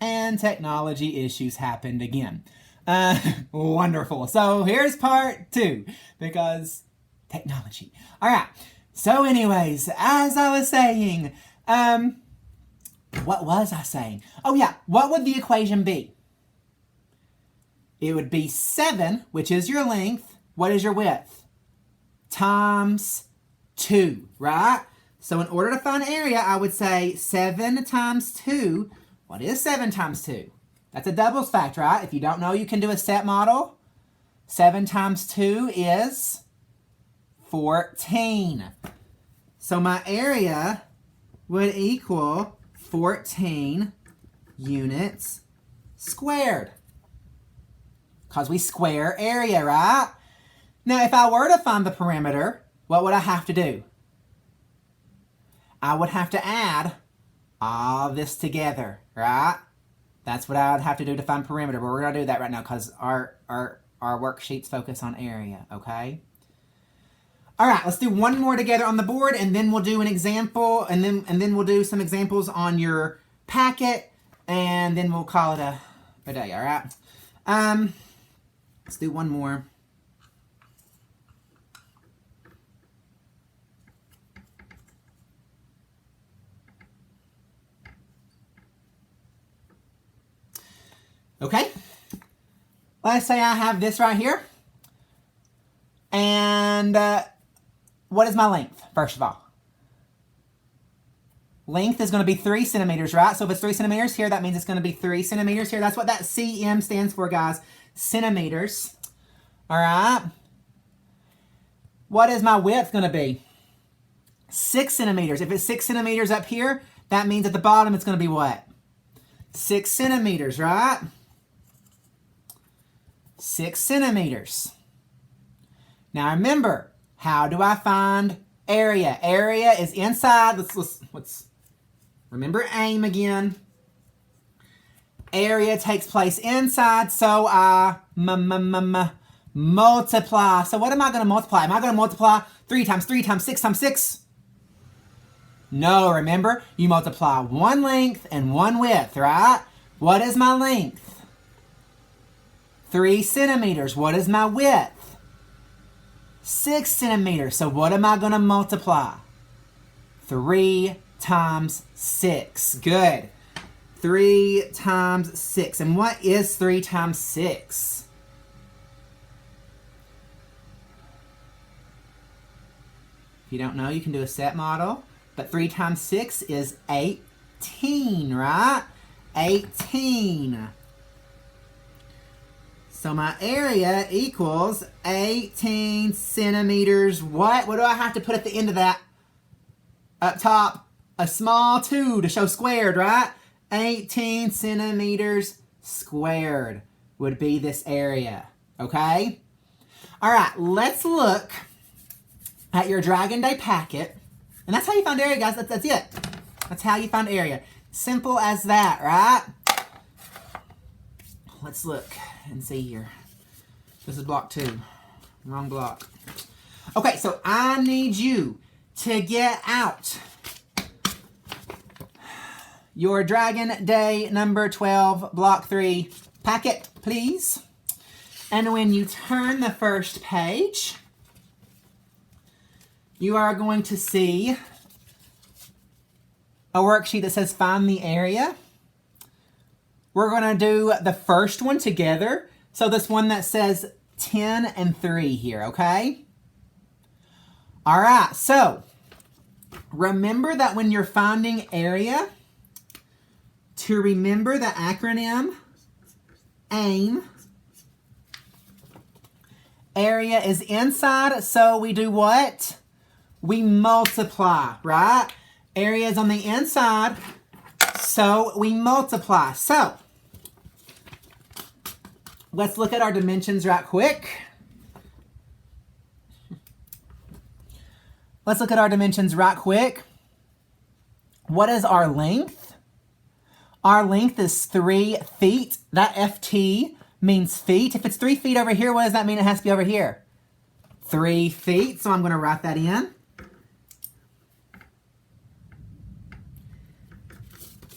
And technology issues happened again. Wonderful. So here's part 2, because technology. All right. So anyways, as I was saying, what was I saying? Oh yeah, what would the equation be? It would be 7, which is your length. What is your width? Times 2, right? So in order to find area, I would say 7 times 2. What is 7 times 2? That's a doubles fact, right? If you don't know, you can do a set model. 7 times 2 is 14. So my area would equal 14 units squared. Because we square area, right? Now, if I were to find the perimeter, what would I have to do? I would have to add all this together, right? That's what I would have to do to find perimeter, but we're going to do that right now because our worksheets focus on area, okay? All right, let's do one more together on the board, and then we'll do an example, and then we'll do some examples on your packet, and then we'll call it a day, all right? Let's do one more. Okay, let's say I have this right here. And what is my length, first of all? Length is going to be 3 centimeters, right? So if it's 3 centimeters here, that means it's going to be 3 centimeters here. That's what that cm stands for, guys. Centimeters. All right. What is my width going to be? 6 centimeters. If it's 6 centimeters up here, that means at the bottom it's going to be what? 6 centimeters, right? 6 centimeters. Now remember, how do I find area? Area is inside. Let's remember aim again. Area takes place inside, so I multiply. So what am I going to multiply? Am I going to multiply 3 times 3 times 6 times 6? No, remember, you multiply one length and one width, right? What is my length? 3 centimeters. What is my width? 6 centimeters. So what am I going to multiply? 3 times 6. Good. 3 times 6. And what is 3 times 6? If you don't know, you can do a set model. But 3 times 6 is 18, right? 18. So my area equals 18 centimeters. What? What do I have to put at the end of that? Up top, a small 2 to show squared, right? 18 centimeters squared would be this area, okay? All right, let's look at your Dragon Day packet. And that's how you find area, guys. That's it. That's how you find area. Simple as that, right? Let's look and see here. This is block 2. Wrong block. Okay, so I need you to get out your Dragon Day number 12, block 3 packet, please. And when you turn the first page, you are going to see a worksheet that says find the area. We're going to do the first one together. So this one that says 10 and 3 here, okay? All right, so remember that when you're finding area, to remember the acronym AIM. Area is inside, so we do what? We multiply, right? Area is on the inside, so we multiply. So let's look at our dimensions right quick. Let's look at our dimensions right quick. What is our length? Our length is 3 feet. That FT means feet. If it's 3 feet over here, what does that mean? It has to be over here. 3 feet, so I'm going to write that in.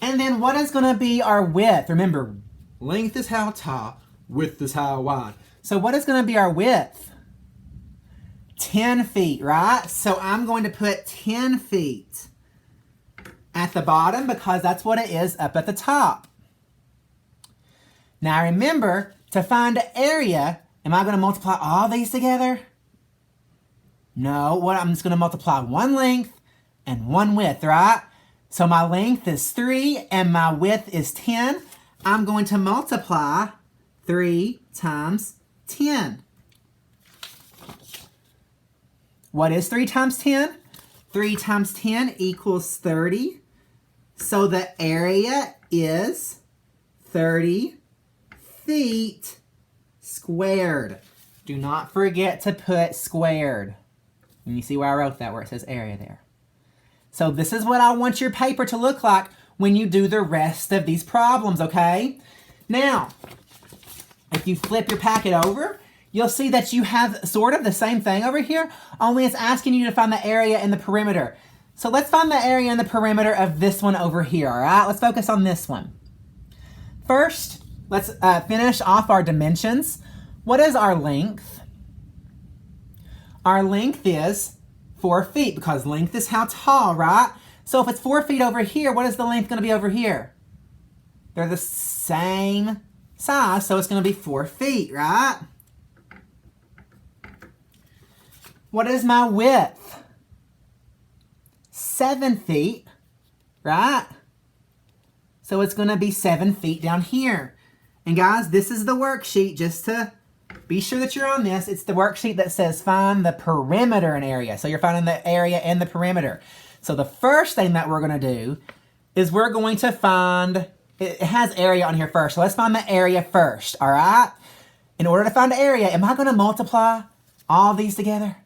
And then what is going to be our width? Remember, length is how tall, width is how wide. So what is going to be our width? 10 feet, right? So I'm going to put 10 feet at the bottom because that's what it is up at the top. Now remember, to find the area, am I going to multiply all these together? No, I'm just going to multiply one length and one width, right? So my length is 3 and my width is 10. I'm going to multiply 3 times 10. What is 3 times 10? 3 times 10 equals 30. So the area is 30 feet squared. Do not forget to put squared. And you see where I wrote that, where it says area there. So this is what I want your paper to look like when you do the rest of these problems, okay? Now, if you flip your packet over, you'll see that you have sort of the same thing over here, only it's asking you to find the area and the perimeter. So let's find the area and the perimeter of this one over here, all right? Let's focus on this one. First, let's finish off our dimensions. What is our length? Our length is 4 feet because length is how tall, right? So if it's 4 feet over here, what is the length going to be over here? They're the same size, so it's going to be 4 feet, right? What is my width? 7 feet, right? So it's going to be 7 feet down here. And guys, this is the worksheet, just to be sure that you're on this. It's the worksheet that says find the perimeter and area. So you're finding the area and the perimeter. So the first thing that we're going to do is we're going to find, it has area on here first. So let's find the area first, all right? In order to find the area, am I going to multiply all these together?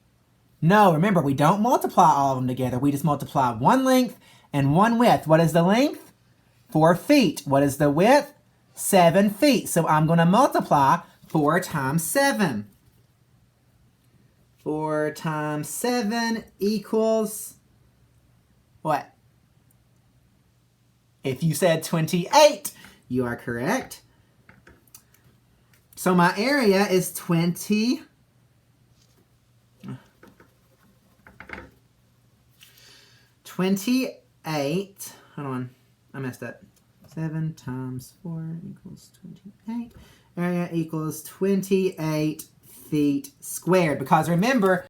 No, remember, we don't multiply all of them together. We just multiply one length and one width. What is the length? 4 feet. What is the width? 7 feet. So I'm going to multiply 4 times 7. 4 times 7 equals what? If you said 28, you are correct. So my area is 28. Hold on, I messed up. 7 times 4 equals 28. Area equals 28 feet squared. Because remember,